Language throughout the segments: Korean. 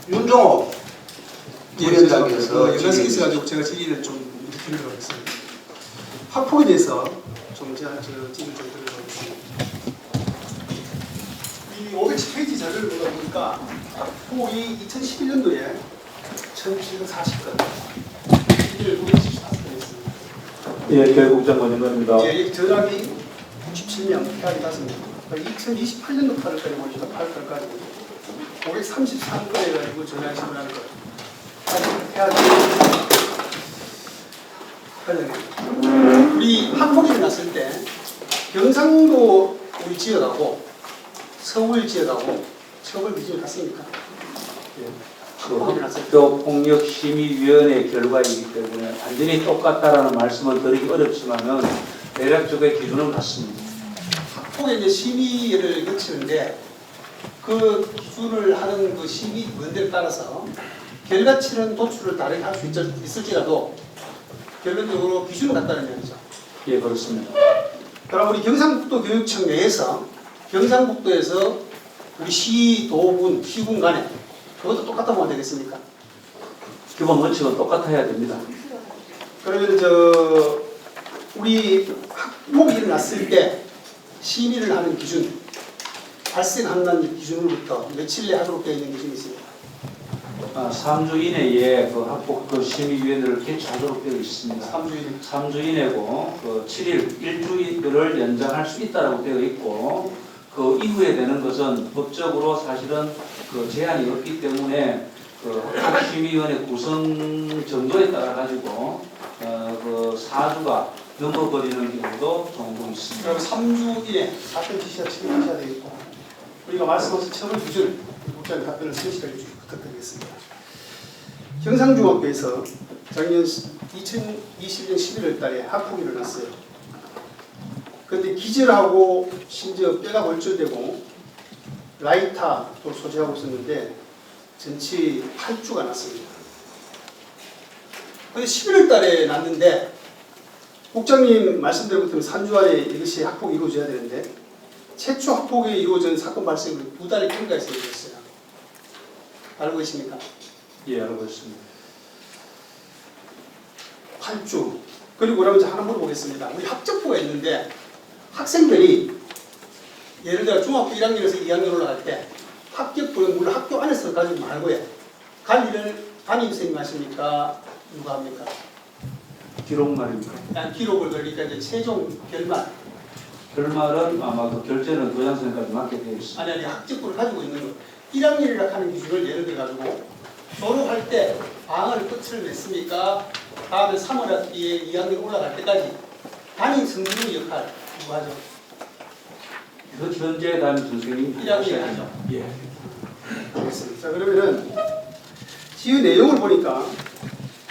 윤종호 위원장께서 연관성이 있어가지고 제가 질의를 좀 드리려고 했습니다. 학폭에 대해서 좀 제가 질의를 좀 드리려고 했습니다. 이 510페이지 자료를 보다 보니까 학폭이 2011년도에 1740건, 1975건 있습니다. 예, 교육국장 권영관입니다. 예, 전학이 97명, 폐학이 5명. 2028년도 8월까지 보시죠. 8월까지 533건에 가지고 전학 신문하는 것. 폐학이 우리 학폭이 일어났을 때 경상도 우리 지역하고 서울 지역하고 처벌 기준이 같습니까? 학폭이 일어났을 때. 학교폭력심의위원회 결과이기 때문에 완전히 똑같다라는 말씀을 드리기 어렵지만은 대략적인 기준은 같습니다. 학폭의 이제 심의를 거치는데 그 기준을 하는 그 심의위원들에 따라서 결과치는 도출을 다르게 할 수 있을지라도 결론적으로 기준은 같다는 얘기죠. 예, 그렇습니다. 그럼 우리 경상북도 교육청 내에서 경상북도에서 우리 시도군, 시군 간에 그것도 똑같다고 보면 되겠습니까? 기본 원칙은 똑같아야 됩니다. 그러면 우리 학폭이 일어났을 때 심의를 하는 기준, 발생한다는 기준으로부터 며칠 내에 하도록 되어 있는 기준이 있습니다. 3주 이내에 그 학폭 그 심의위원회를 개최하도록 되어 있습니다. 3주 이내. 3주 이내고 그 7일, 일주일을 연장할 수 있다라고 되어 있고 그 이후에 되는 것은 법적으로 사실은 그 제한이 없기 때문에 그 학폭심의위원회 구성 정도에 따라 가지고 그 4주가 넘어버리는 경우도 종종 있습니다. 그럼 3주 이내 사건 지시가 책임져야 되겠고 우리가 말씀하신 처벌 기준 국장님 답변을 성실하게 주시기 부탁드리겠습니다. 경상중학교에서 작년 2020년 11월 달에 학폭이 일어났어요. 그런데 기절하고 심지어 뼈가 골절되고 라이터도 소지하고 있었는데 전치 8주가 났습니다. 그런데 11월 달에 났는데 국장님 말씀대로 3주 안에 이것이 학폭이 이루어져야 되는데 최초 학폭이 이루어진 사건 발생으로 2달의 경과가 있었어요. 알고 계십니까? 예, 알고 있습니다. 8주. 그리고 그러면 하나 물어보겠습니다. 우리 학적부가 있는데 학생들이 예를 들어 중학교 1학년에서 2학년 올라갈 때 합격부는 물론 학교 안에서 가지고 말고요. 관리를 담임 선생님 하십니까? 누가 합니까? 기록 말입니까? 기록을 그러니까 이제 최종 결말. 결말은 아마 그 결제는 교장선생님까지 맡게 되어 있습니다. 아니 학적부를 가지고 있는 거. 1학년이라 하는 기준을 예를 들어 가지고 졸업할 때 방을 끝을 냈습니까? 다음에 3월 학기에 2학년 올라갈 때까지 담임 선생님의 역할 누가 하죠? 그 현재 담임 선생님 1학년 하죠. 예. 알겠습니다. 자 그러면은 지휘 내용을 보니까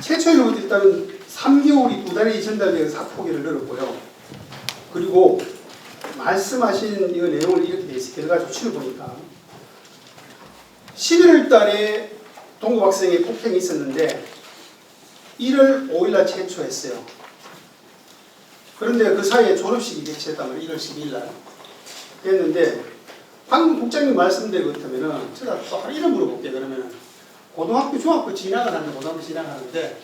최초로 일단은 3개월이 2달이 전달되어서 학폭위를 늘었고요. 그리고 말씀하신 이 내용을 이렇게 돼 있어요. 결과 조치를 보니까 11월 달에 동급 학생의 폭행이 있었는데 1월 5일날 최초했어요. 그런데 그 사이에 졸업식이 개최했단 말이에요. 1월 12일 날 했는데 방금 국장님 말씀대로 그렇다면은 제가 또 하나 이런 물어볼게요. 그러면은 고등학교, 중학교 지나가는 고등학교 지나가는데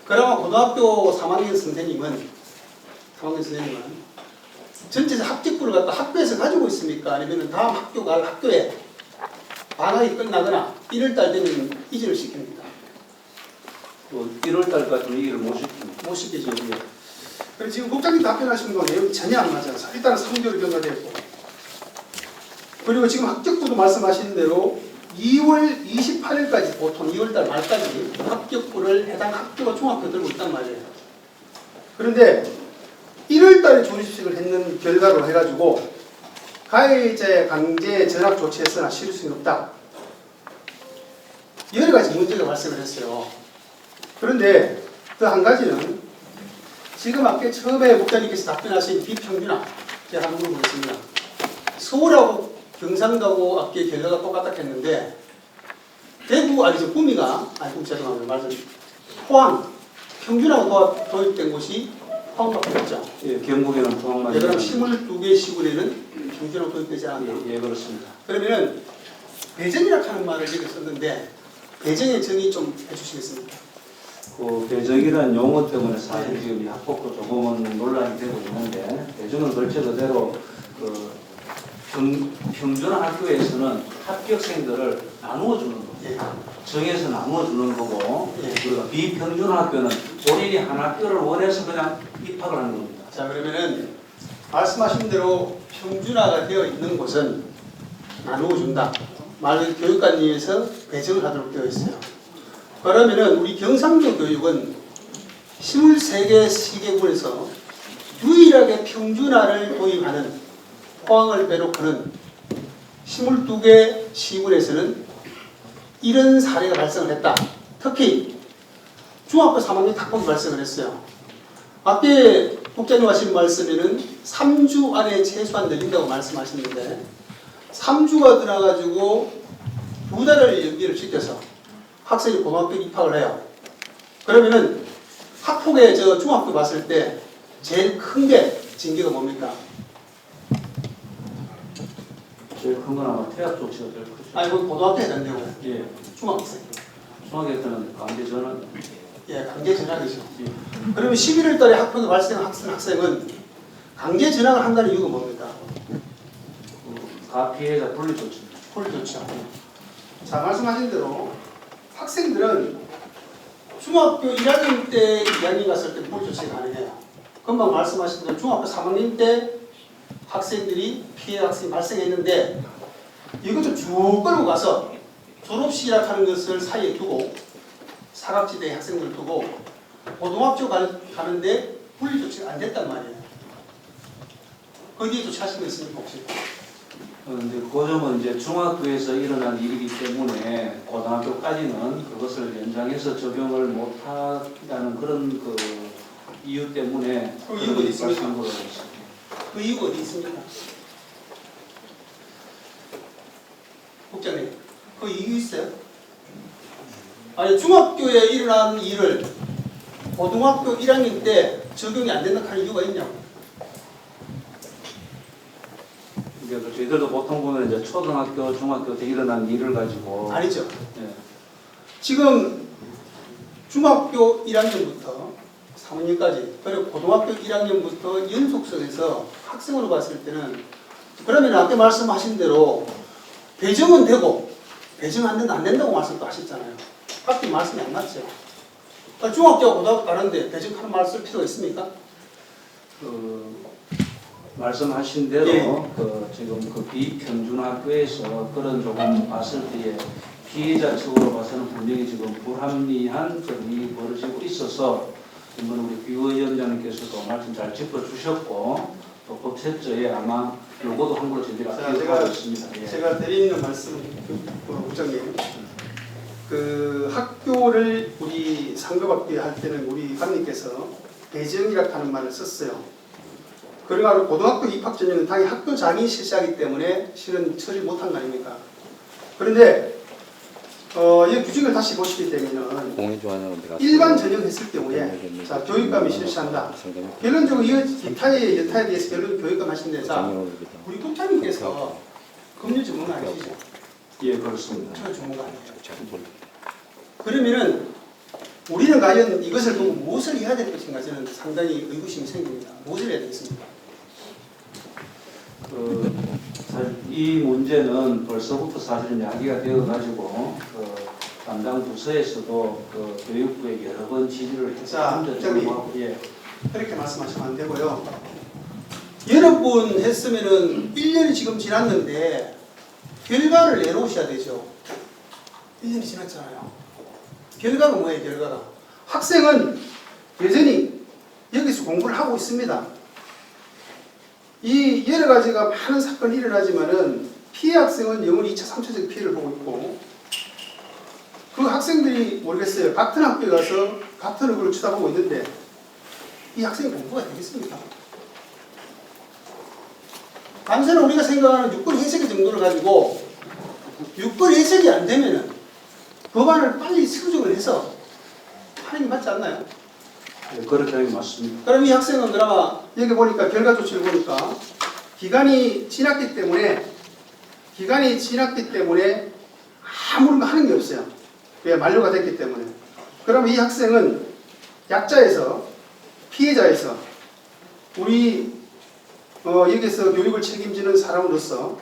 그러면 고등학교 3학년 선생님은 전체적 합격부를 갖다 학교에서 가지고 있습니까? 아니면 다음 학교 갈 학교에 방학이 끝나거나 1월달 되면 이전을 시킵니까? 1월달까지 이해를 못 시킵니다. 못 시키죠. 그래서 지금 국장님 답변하신 거 내용이 전혀 안 맞아요. 일단은 3개월 경과됐고 그리고 지금 합격부도 말씀하신 대로 2월 28일까지 보통 2월달 말까지 합격부를 해당 학교가 중학교 들고 있단 말이에요. 그런데 1월달에 조립식을 했는 결과로 해가지고 가해자의 강제 전학 조치했으나 실효성이 없다. 여러 가지 문제가 발생을 했어요. 그런데 또 한 가지는 지금 아까 처음에 목사님께서 답변하신 비평균학 제가 한번 물어보겠습니다. 서울하고 경상도하고 아까 결과가 똑같다 했는데 대구 아니죠 구미가 아니 죄송합니다 말씀 포항 평균하고 도입된 곳이 포항밖에 없죠. 예, 경북에는 포항만. 그럼 22개 시군에는 평균하고 도입되지 않았다. 예, 그렇습니다. 그러면은 배정이라고 하는 말을 여기 썼는데 배정의 정의 좀 해주시겠습니까? 그 배정이라는 용어 때문에 사실 지금 이 학법도 조금은 논란이 되고 있는데 배정은 글자 그대로 그 평준화 학교에서는 합격생들을 나누어 주는 겁니다. 예. 정해서 나누어 주는 거고 예. 그리고 비평준화 학교는 본인이 한 학교를 원해서 그냥 입학을 하는 겁니다. 자, 그러면은 말씀하신 대로 평준화가 되어 있는 곳은 나누어 준다. 말 교육관님에서 배정을 하도록 되어 있어요. 그러면은 우리 경상도 교육은 23개 시계군에서 유일하게 평준화를 도입하는 포항을 빼놓고는 22개 시군에서는 이런 사례가 발생을 했다. 특히 중학교 3학년 학폭이 발생을 했어요. 아까 국장님 하신 말씀에는 3주 안에 최소한 늘린다고 말씀하셨는데 3주가 지나가지고 2달을 연기를 시켜서 학생이 고등학교 입학을 해요. 그러면은 학폭의 중학교 봤을 때 제일 큰 게 징계가 뭡니까? 제일 큰 건 아마 퇴학 조치가 제일 크죠. 아니, 그 고등학교에 된다고요. 예. 중학생. 중학교 때는 강제 전환. 예, 강제 전학이죠. 예. 그러면 11월 달에 학폭이 발생한 학생은 강제 전학을 한다는 이유가 뭡니까? 가 피해자 분리 조치입니다. 폴 좋죠. 자, 말씀하신 대로 학생들은 중학교 1학년 때 2학년 갔을 때 폴 조치가 가능해요. 금방 말씀하신 대로 중학교 3학년 때 학생들이 피해 학생이 발생했는데 이것도 쭉 끌고 가서 졸업식이라 하는 것을 사이에 두고 사각지대에 학생들을 두고 고등학교 가는데 분리 조치가 안 됐단 말이에요. 거기에 조치하신 거 있습니까 혹시? 그런데 그 점은 이제 중학교에서 일어난 일이기 때문에 고등학교까지는 그것을 연장해서 적용을 못하다는 그런 그 이유 때문에 그 이유가 있습니까? 말씀한 걸로 알고 있습니다. 그 이유가 어디 있습니까? 국장님, 그 이유 있어요? 아니, 중학교에 일어난 일을 고등학교 1학년 때 적용이 안 된다 하는 이유가 있냐고. 그러니까 저희들도 보통 보면 이제 초등학교, 중학교 때 일어난 일을 가지고 아니죠. 예. 지금 중학교 1학년부터 3학년까지 그리고 고등학교 1학년부터 연속성에서 학생으로 봤을 때는 그러면 아까 말씀하신 대로 배정은 되고 배정 안 된다고 말씀도 하셨잖아요. 앞뒤 말씀이 안 맞죠. 그러니까 중학교 고등학교 가는데 배정하는 말 쓸 필요가 있습니까? 말씀하신 대로 예. 지금 그 비평준화 학교에서 그런 조금 봤을 때에 피해자 측으로 봐서는 분명히 지금 불합리한 일이 벌어지고 있어서 이번 우리 비위원장님께서도 말씀 잘 짚어주셨고 또 법제처에 아마 요거도 한글로 저희들이 자, 기록하고 있습니다. 예. 제가 드리는 말씀, 국장님, 그 학교를 우리 상급학교 할 때는 우리 관님께서 배정이라고 하는 말을 썼어요. 그러나 고등학교 입학 전에는 당연히 학교장이 실시하기 때문에 실은 처리 못한 거 아닙니까? 그런데 이 규칙을 다시 보시게 되면은 일반 전형했을 경우에 자 교육감이 실시한다. 결론적으로 이 여타에 대해서 결론 교육감 하신데 자 우리 국장님께서 법률 전문가 아니시죠? 예, 그렇습니다. 저 전문가 아니에요. 그러면은 우리는 과연 이것을 보고 무엇을 해야 될 것인가 저는 상당히 의구심이 생깁니다. 무엇을 해야 되겠습니까? 사실 이 문제는 벌써부터 사실 이야기가 되어가지고 담당 부서에서도 교육부에 여러 번 질의를 자, 했고 예. 그렇게 말씀하시면 안 되고요. 여러 번 했으면은 1년이 지금 지났는데 결과를 내놓으셔야 되죠. 1년이 지났잖아요. 결과가 뭐예요, 결과가? 학생은 여전히 여기서 공부를 하고 있습니다. 이 여러 가지가 많은 사건이 일어나지만은 피해 학생은 영원히 2차, 3차적 피해를 보고 있고 그 학생들이 모르겠어요. 같은 학교에 가서 같은 얼굴을 쳐다보고 있는데 이 학생이 공부가 되겠습니까? 단순히 우리가 생각하는 유권 해석의 정도를 가지고 유권 해석이 안 되면은 법안을 빨리 수정을 해서 하는 게 맞지 않나요? 네, 그렇게 하는 게 맞습니다. 그럼 이 학생은 그나마 여기 보니까 결과 조치를 보니까 기간이 지났기 때문에 아무런 하는 게 없어요. 왜? 만료가 됐기 때문에. 그럼 이 학생은 약자에서, 피해자에서 우리 여기서 교육을 책임지는 사람으로서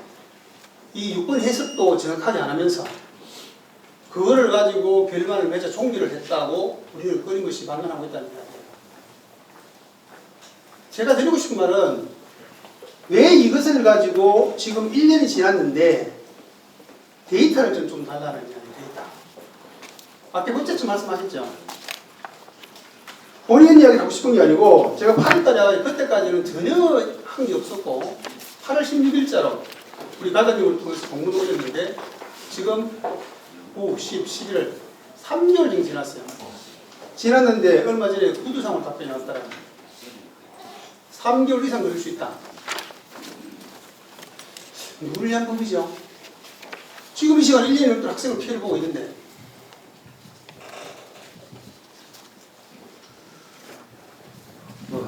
이 유권 해석도 정확하게 안 하면서 그거를 가지고 결과를 맺어 종결을 했다고 우리는 그런 것이 반론하고 있다는 이야기예요. 제가 드리고 싶은 말은 왜 이것을 가지고 지금 1년이 지났는데 데이터를 좀 달라는 이야기, 데이터. 아까 번째쯤 말씀하셨죠? 본인 이야기를 하고 싶은 게 아니고 제가 8월달에 그때까지는 전혀 한 게 없었고 8월 16일자로 우리 가장님을 통해서 공문을 올렸는데 지금 9, 10, 11월 3개월 정도 지났어요. 지났는데 얼마 전에 구두상을 답변이 왔더라고요. 3개월 이상 걸릴 수 있다. 누구를 위한 법이죠? 지금 이 시간 1년이 넘도록 학생을 피해를 보고 있는데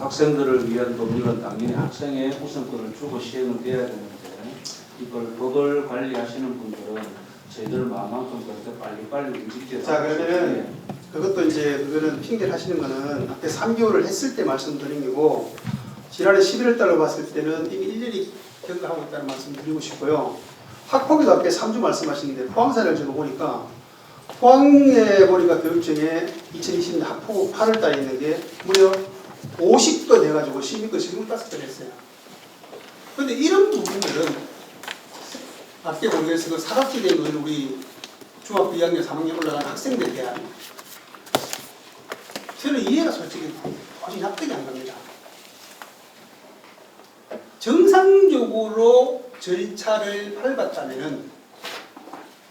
학생들을 위한 법률은 당연히 학생의 우선권을 주고 시행은 돼야 되는데 이걸 법을 관리하시는 분들은 저희들 마음만큼 그렇게 빨리빨리 움직여서 자, 그러면은 그것도 이제 그거는 핑계를 하시는 거는 앞에 3개월을 했을 때 말씀드린 거고 지난해 11월 달로 봤을 때는 이미 1년이 경과하고 있다는 말씀 드리고 싶고요. 학폭에도 앞에 3주 말씀하시는데 포항사를 지금 보니까 포항에 보니까 교육청에 2020년 학폭 8월 달에 있는 게 무려 50건 해가지고 시민권 25건 했어요. 그런데 이런 부분들은 앞에 모르겠어요. 그 사각지대에 있는 우리 중학교 2학년, 3학년 올라간 학생들에 대한 저는 이해가 솔직히 도저히 납득이 안 갑니다. 정상적으로 절차를 밟았다면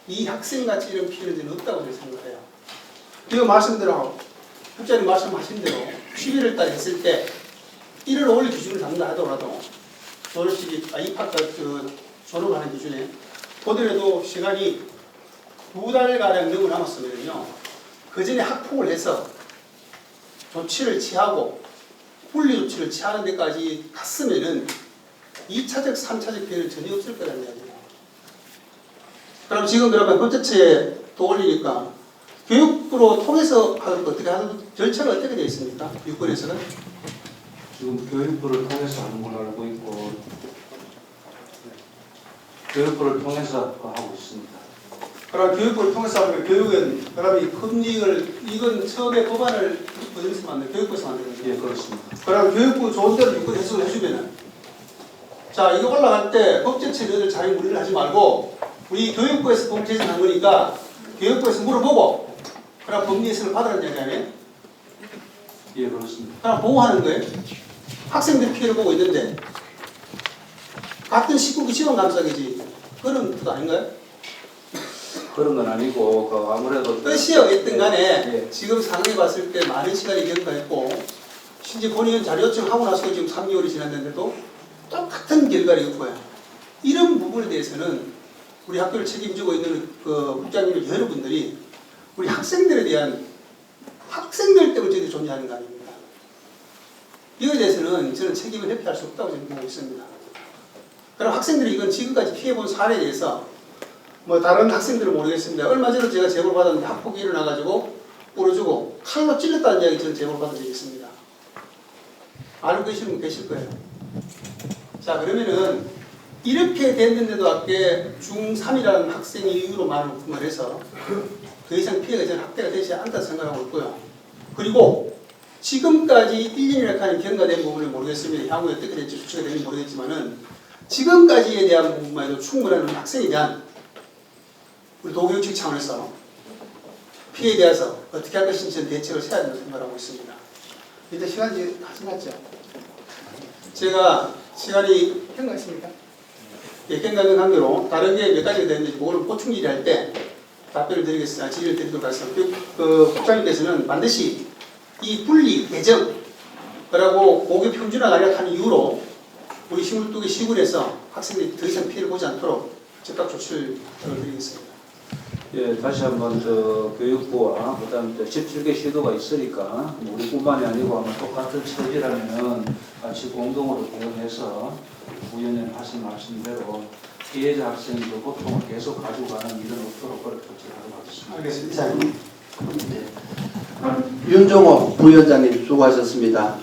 이 학생같이 이런 피해는 없다고 저는 생각해요. 이거 말씀대로 국장님 말씀하신 대로 11월 달에 했을 때 1월 5일 기준을 잡는다 하더라도 졸업식이 입학 졸업하는 기준에 보더라도 시간이 2달가량 너무 남았으면요 그 전에 학폭을 해서 조치를 취하고 분리 조치를 취하는 데까지 갔으면은 2차적, 3차적 피해는 전혀 없을 거라는 이야기예요. 그럼 지금 그러면 번째에 또 올리니까 교육부로 통해서 하는 거 어떻게 하는 절차가 어떻게 되어 있습니까? 유권에서는? 지금 교육부를 통해서 하는 걸로 알고 있고 교육부를 통해서 하고 있습니다. 그럼 교육부를 통해서 하면 교육은 그럼 이 금리를 이건 처음에 법안을 어디서 만든 교육부에서 만드는 거죠? 예, 그렇습니다. 그럼 교육부 좋은 대로 유권 해석을 해주면은 자 이거 올라갈 때 법제처리를 자기 무리를 하지 말고 우리 교육부에서 법 제정한 거니까 교육부에서 물어보고 그럼 법리 해석을 받으라는 얘기 아니에요? 예, 그렇습니다. 그럼 보호하는 거예요. 학생들이 피해를 보고 있는데 같은 19기 지원감사기지 그런 뜻 아닌가요? 그런 건 아니고 그 아무래도 뜻이 어쨌든 간에 예. 지금 상황에 봤을 때 많은 시간이 경과했고 심지어 본인은 자료 요청하고 나서 지금 3개월이 지났는데도 똑같은 결과를 얻고요. 이런 부분에 대해서는 우리 학교를 책임지고 있는 그 국장님 여러분들이 우리 학생들에 대한 학생들 때문에 저희들이 존재하는 거 아닙니까? 이거에 대해서는 저는 책임을 회피할 수 없다고 생각하고 있습니다. 그럼 학생들이 이건 지금까지 피해본 사례에 대해서 뭐 다른 학생들은 모르겠습니다. 얼마 전에 제가 제보를 받았는데 학폭이 일어나가지고 부러지고 칼로 찔렸다는 이야기 저는 제보를 받은 적이 있습니다. 알고 계시는 분 계실 거예요. 자 그러면은 이렇게 됐는데도 앞에 중3이라는 학생이 이유로 말을 해서 더 이상 피해가 저는 확대가 되지 않다 생각하고 있고요. 그리고 지금까지 1년이나 하는 경과된 부분을 모르겠습니다. 향후에 어떻게 될지 수치가 되는지 모르겠지만은 지금까지에 대한 부분만 해도 충분한 학생에 대한 우리 도교육청 차원에서 피해에 대해서 어떻게 할 것인지 저는 대책을 세워야 된다고 생각하고 있습니다. 이제 시간이 다 지났죠? 제가 시간이 경과했습니까? 예, 경과된 관계로 다른 게 몇 가지가 되는데 그거를 보충 질의할 때 답변을 드리겠습니다. 질의를 드리도록 하겠습니다. 그 국장님께서는 반드시 이 분리, 배정, 그리고 고교 평준화가 하는 이유로 우리 22개 시군에서 학생들이 더 이상 피해를 보지 않도록 즉각 조치를 드리겠습니다. 예, 다시 한번 저 교육부와 그다음 17개 시도가 있으니까 우리뿐만이 아니고 아마 똑같은 처지라면은 같이 공동으로 대응해서 부위원님 하신 말씀대로 피해자 학생이 그 고통을 계속 가지고 가는 일은 없도록 그렇게 조치하도록 하겠습니다. 알겠습니다. 자, 네. 윤종호 부위원장님 수고하셨습니다.